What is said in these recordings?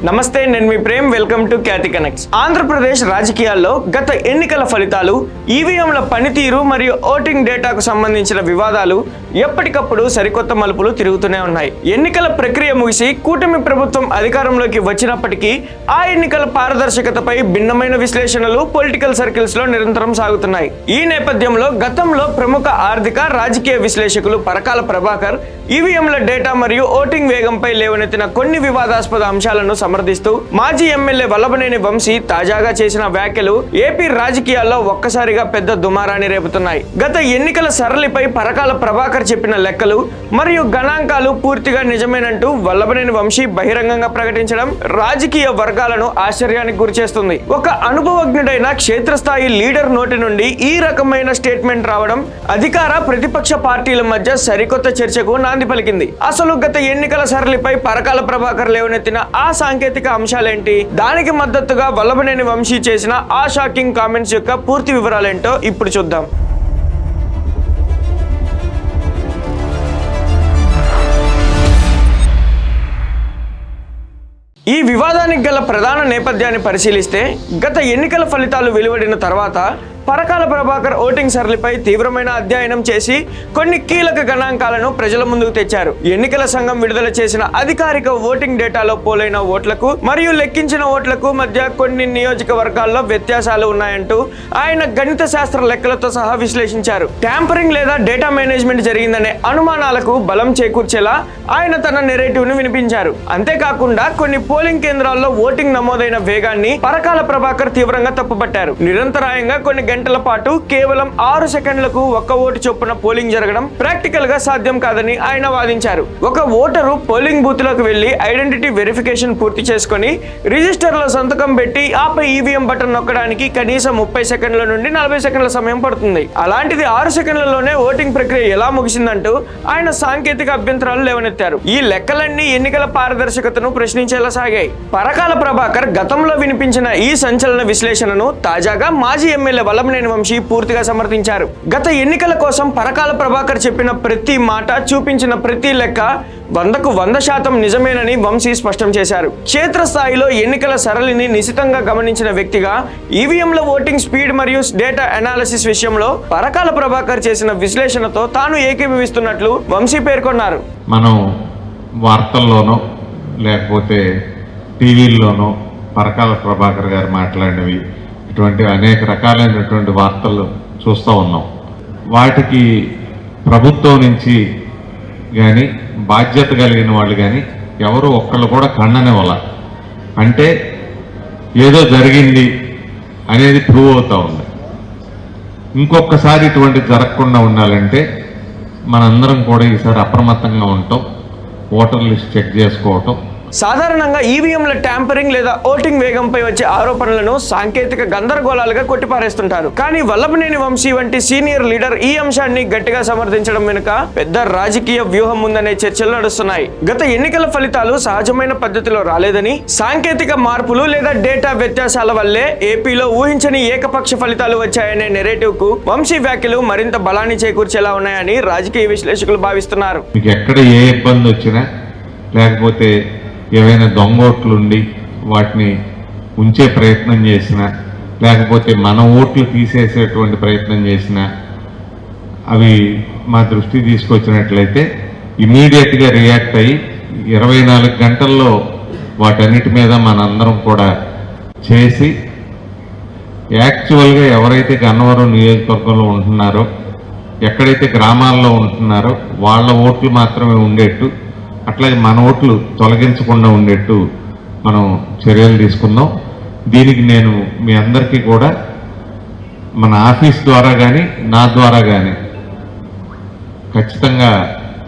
నమస్తే, నేను మీ Prem. Welcome to Khyati connects. Andhra Pradesh రాజకీయాల్లో గత ఎన్నికల ఫలితాలు, ఈవీఎంల పనితీరు మరియు ఓటింగ్ డేటాకు సంబంధించిన వివాదాలు ఎప్పటికప్పుడు సరికొత్త మలుపులు తిరుగుతూనే ఉన్నాయి. ఎన్నికల ప్రక్రియ ముగిసి కూటమి ప్రభుత్వం అధికారంలోకి వచ్చినప్పటికీ ఆ ఎన్నికల పారదర్శకతపై భిన్నమైన విశ్లేషణలు పొలిటికల్ సర్కిల్స్ లో నిరంతరం సాగుతున్నాయి. ఈ నేపథ్యంలో గతంలో ప్రముఖ ఆర్థిక రాజకీయ విశ్లేషకులు పరకాల ప్రభాకర్ ఈవీఎంల డేటా మరియు ఓటింగ్ వేగంపై లేవనెత్తిన కొన్ని వివాదాస్పద అంశాలను సమర్థిస్తూ మాజీ ఎమ్మెల్యే వల్లభనేని వంశీ తాజాగా చేసిన వ్యాఖ్యలు ఏపీ రాజకీయాల్లో ఒక్కసారిగా పెద్ద దుమారాన్ని రేపుతున్నాయి. గత ఎన్నికల సరళిపై పరకాల ప్రభాకర్ చెప్పిన లెక్కలు మరియు గణాంకాలు పూర్తిగా నిజమేనంటూ వల్లభనేని వంశీ బహిరంగంగా ప్రకటించడం రాజకీయ వర్గాలను ఆశ్చర్యానికి గురిచేస్తుంది. ఒక అనుభవజ్ఞుడైన క్షేత్రస్థాయి లీడర్ నోటి నుండి ఈ రకమైన స్టేట్మెంట్ రావడం అధికార ప్రతిపక్ష పార్టీల మధ్య సరికొత్త చర్చకు నాంది పలికింది. అసలు గత ఎన్నికల సరళిపై పరకాల ప్రభాకర్ లేవనెత్తిన ఆ సాంకేతిక అంశాలేంటి, దానికి మద్దతుగా వల్లభనేని వంశీ చేసిన ఆ షాకింగ్ కామెంట్స్ యొక్క పూర్తి వివరాలేంటో ఇప్పుడు చూద్దాం. ఈ వివాదానికి గల ప్రధాన నేపథ్యాన్ని పరిశీలిస్తే గత ఎన్నికల ఫలితాలు వెలువడిన తర్వాత పరకాల ప్రభాకర్ ఓటింగ్ సరళిపై తీవ్రమైన అధ్యయనం చేసి కొన్ని కీలక గణాంకాలను ప్రజల ముందుకు తెచ్చారు. ఎన్నికల సంఘం విడుదల చేసిన అధికారిక ఓటింగ్ డేటాలో పోలైన ఓట్లకు మరియు లెక్కించిన ఓట్లకు మధ్య కొన్ని నియోజకవర్గాల్లో వ్యత్యాసాలు ఉన్నాయంటూ ఆయన గణిత శాస్త్ర లెక్కలతో సహా విశ్లేషించారు. ట్యాంపరింగ్ లేదా డేటా మేనేజ్మెంట్ జరిగిందనే అనుమానాలకు బలం చేకూర్చేలా ఆయన తన నెరేటివ్ ను వినిపించారు. అంతేకాకుండా కొన్ని పోలింగ్ కేంద్రాల్లో ఓటింగ్ నమోదైన వేగాన్ని పరకాల ప్రభాకర్ తీవ్రంగా తప్పుపట్టారు. నిరంతరాయంగా కొన్ని గంటల పాటు కేవలం 6 సెకండ్లకు ఒక్క ఓటు చొప్పున పోలింగ్ జరగడం ప్రాక్టికల్ గా సాధ్యం కాదని ఆయన వాదించారు. ఒక ఓటరు పోలింగ్ బూత్ లోకి వెళ్లి ఐడెంటిటీ వెరిఫికేషన్ పూర్తి చేసుకుని రిజిస్టర్ లో సంతకం పెట్టి ఆపై ఈవీఎం బటన్ నొక్కడానికి కనీసం 30 సెకండ్ల నుండి 40 సెకండ్ల సమయం పడుతుంది. అలాంటిది 6 సెకండ్లలోనే ఓటింగ్ ప్రక్రియ ఎలా ముగిసిందంటూ ఆయన సాంకేతిక అభ్యంతరాలు లేవనెత్తారు. ఈ లెక్కలన్నీ ఎన్నికల పారదర్శకతను ప్రశ్నించేలా సాగాయి. పరకాల ప్రభాకర్ గతంలో వినిపించిన ఈ సంచలన విశ్లేషణను తాజాగా మాజీ ఎమ్మెల్యే వల్లభనేని వంశీ పూర్తిగా సమర్థించారు. గత ఎన్నికల కోసం పరకాల ప్రభాకర్ చెప్పిన ప్రతి మాట, చూపించిన ప్రతి లెక్క 100కు 100% నిజమేనని వంశీ స్పష్టం చేశారు. క్షేత్రస్థాయిలో ఎన్నికల సరళిని నిశితంగా గమనించిన వ్యక్తిగా ఈవీఎంల ఓటింగ్ స్పీడ్ మరియు డేటా అనాలిసిస్ విషయంలో పరకాల ప్రభాకర్ చేసిన విశ్లేషణతో తాను ఏకీభవిస్తున్నట్లు వంశీ పేర్కొన్నారు. మనం వార్తల్లోనో లేకపోతే టీవీల్లోనో పరకాల ప్రభాకర్ గారు మాట్లాడినవి, ఇటువంటి అనేక రకాలైనటువంటి వార్తలు చూస్తూ ఉన్నాం. వాటికి ప్రభుత్వం నుంచి కానీ బాధ్యత కలిగిన వాళ్ళు కానీ ఎవరు ఒక్కళ్ళు కూడా ఖండనివ్వాల. అంటే ఏదో జరిగింది అనేది ప్రూవ్ అవుతూ ఉంది. ఇంకొకసారి ఇటువంటి జరగకుండా ఉండాలంటే మనందరం కూడా ఈసారి అప్రమత్తంగా ఉంటాం, ఓటర్ లిస్ట్ చెక్ చేసుకోవటం. సాధారణంగా ఈవీఎంల ట్యాంపరింగ్ లేదా ఓటింగ్ వేగంపై వచ్చే ఆరోపణలను సాంకేతిక గందరగోళాలుగా కొట్టిపారేస్తుంటారు. కానీ వల్లభనేని వంశీ వంటి సీనియర్ లీడర్ ఈ అంశాన్ని గట్టిగా సమర్థించడం వెనుక పెద్ద రాజకీయ వ్యూహం ఉందనే చర్చలు నడుస్తున్నాయి. గత ఎన్నికల ఫలితాలు సహజమైన పద్ధతిలో రాలేదని, సాంకేతిక మార్పులు లేదా డేటా వ్యత్యాసాల వల్లే ఏపీలో ఊహించని ఏకపక్ష ఫలితాలు వచ్చాయనే నెరేటివ్ కు వంశీ వ్యాఖ్యలు మరింత బలాన్ని చేకూర్చేలా ఉన్నాయని రాజకీయ విశ్లేషకులు భావిస్తున్నారు. ఎక్కడ ఏ ఇబ్బంది వచ్చినా లేకపోతే ఏవైనా దొంగోట్లుండి వాటిని ఉంచే ప్రయత్నం చేసినా లేకపోతే మన ఓట్లు తీసేసేటువంటి ప్రయత్నం చేసినా అవి మా దృష్టి తీసుకొచ్చినట్లయితే ఇమీడియట్గా రియాక్ట్ అయ్యి 24 గంటల్లో వాటన్నిటి మీద మనందరం కూడా చేసి యాక్చువల్గా ఎవరైతే గన్నవరం నియోజకవర్గంలో ఉంటున్నారో, ఎక్కడైతే గ్రామాల్లో ఉంటున్నారో వాళ్ళ ఓట్లు మాత్రమే ఉండేట్టు, అట్లాగే మన ఓట్లు తొలగించకుండా ఉండేట్టు మనం చర్యలు తీసుకుందాం. దీనికి నేను మీ అందరికీ కూడా మన ఆఫీస్ ద్వారా కానీ నా ద్వారా కానీ ఖచ్చితంగా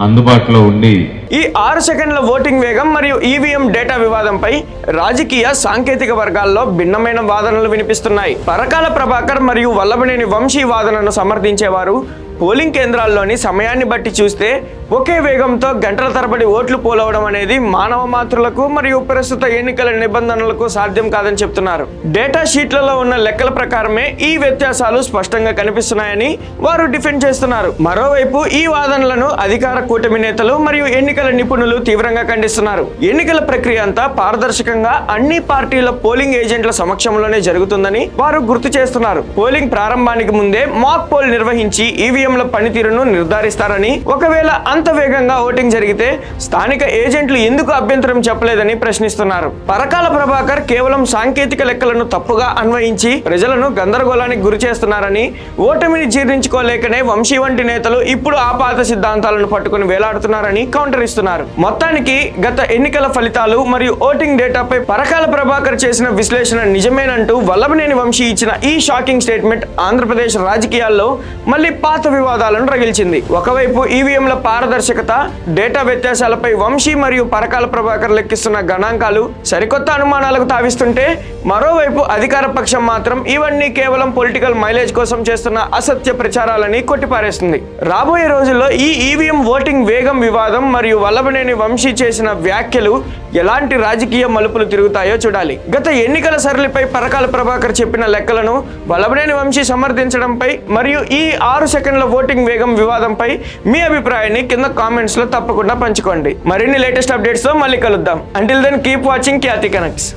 అందుబాటులో ఉండి ఈ 6 సెకండ్ల ఓటింగ్ వేగం మరియు ఈవీఎం డేటా వివాదంపై రాజకీయ సాంకేతిక వర్గాల్లో భిన్నమైన వాదనలు వినిపిస్తున్నాయి. పరకాల ప్రభాకర్ మరియు వల్లభనేని వంశీ వాదనను సమర్థించేవారు పోలింగ్ కేంద్రాల్లోని సమయాన్ని బట్టి చూస్తే ఒకే వేగంతో గంటల తరబడి ఓట్లు పోలవడం అనేది మానవ మాతృలకు మరియు ప్రస్తుత ఎన్నికల నిబంధనలకు సాధ్యం కాదని చెప్తున్నారు. డేటా షీట్లలో ఉన్న లెక్కల ప్రకారమే ఈ వ్యత్యాసాలు స్పష్టంగా కనిపిస్తున్నాయని వారు డిఫెండ్ చేస్తున్నారు. మరోవైపు ఈ వాదనలను అధికార కూటమి నేతలు మరియు ఎన్నికల నిపుణులు తీవ్రంగా ఖండిస్తున్నారు. ఎన్నికల ప్రక్రియ అంతా పారదర్శకంగా అన్ని పార్టీల పోలింగ్ ఏజెంట్ల సమక్షంలోనే జరుగుతుందని వారు గుర్తు చేస్తున్నారు. పోలింగ్ ప్రారంభానికి ముందే మాక్ పోల్ నిర్వహించి ఈవీఎంల పనితీరును నిర్ధారిస్తారని, ఒకవేళ అంత వేగంగా ఓటింగ్ జరిగితే స్థానిక ఏజెంట్లు ఎందుకు అభ్యంతరం చెప్పలేదని ప్రశ్నిస్తున్నారు. పరకాల ప్రభాకర్ కేవలం సాంకేతిక లెక్కలను తప్పుగా అన్వయించి ప్రజలను గందరగోళానికి గురి చేస్తున్నారని, ఓటమిని జీర్ణించుకోలేకనే వంశీ వంటి నేతలు ఇప్పుడు ఆ పాత సిద్ధాంతాలను పట్టుకుని వేలాడుతున్నారని కౌంటర్ ఇస్తున్నారు. మొత్తానికి గత ఎన్నికల ఫలితాలు మరియు ఓటింగ్ డేటాపై పరకాల ప్రభాకర్ చేసిన విశ్లేషణ నిజమేనంటూ వల్లభనేని వంశీ ఇచ్చిన ఈ షాకింగ్ స్టేట్మెంట్ ఆంధ్రప్రదేశ్ రాజకీయాల్లో మళ్ళీ పాత వివాదాలను రగిల్చింది. ఒకవైపు ఈవీఎంల పారదర్శకత, డేటా వ్యత్యాసాలపై వంశీ మరియు పరకాల ప్రభాకర్ లెక్కిస్తున్న గణాంకాలు సరికొత్త అనుమానాలకు తావిస్తుంటే, మరోవైపు అధికార పక్షం మాత్రం ఇవన్నీ కేవలం పొలిటికల్ మైలేజ్ కోసం చేస్తున్న అసత్య ప్రచారాలని కొట్టిపారేస్తుంది. రాబోయే రోజుల్లో ఈ ఈవీఎం ఓటింగ్ వేగం వివాదం మరియు వల్లభనేని వంశీ చేసిన వ్యాఖ్యలు ఎలాంటి రాజకీయ మలుపులు తిరుగుతాయో చూడాలి. గత ఎన్నికల సరళిపై పరకాల ప్రభాకర్ చెప్పిన లెక్కలను వల్లభనేని వంశీ సమర్థించడంపై మరియు ఈ 6 సెకండ్ల ఓటింగ్ వేగం వివాదంపై మీ అభిప్రాయాన్ని కింద కామెంట్స్ లో తప్పకుండా పంచుకోండి. మరిన్ని లేటెస్ట్ అప్డేట్స్ తో మళ్ళీ కలుద్దాం. అంటిల్ దెన్ కీప్ వాచింగ్ ఖ్యాతి కనెక్ట్స్.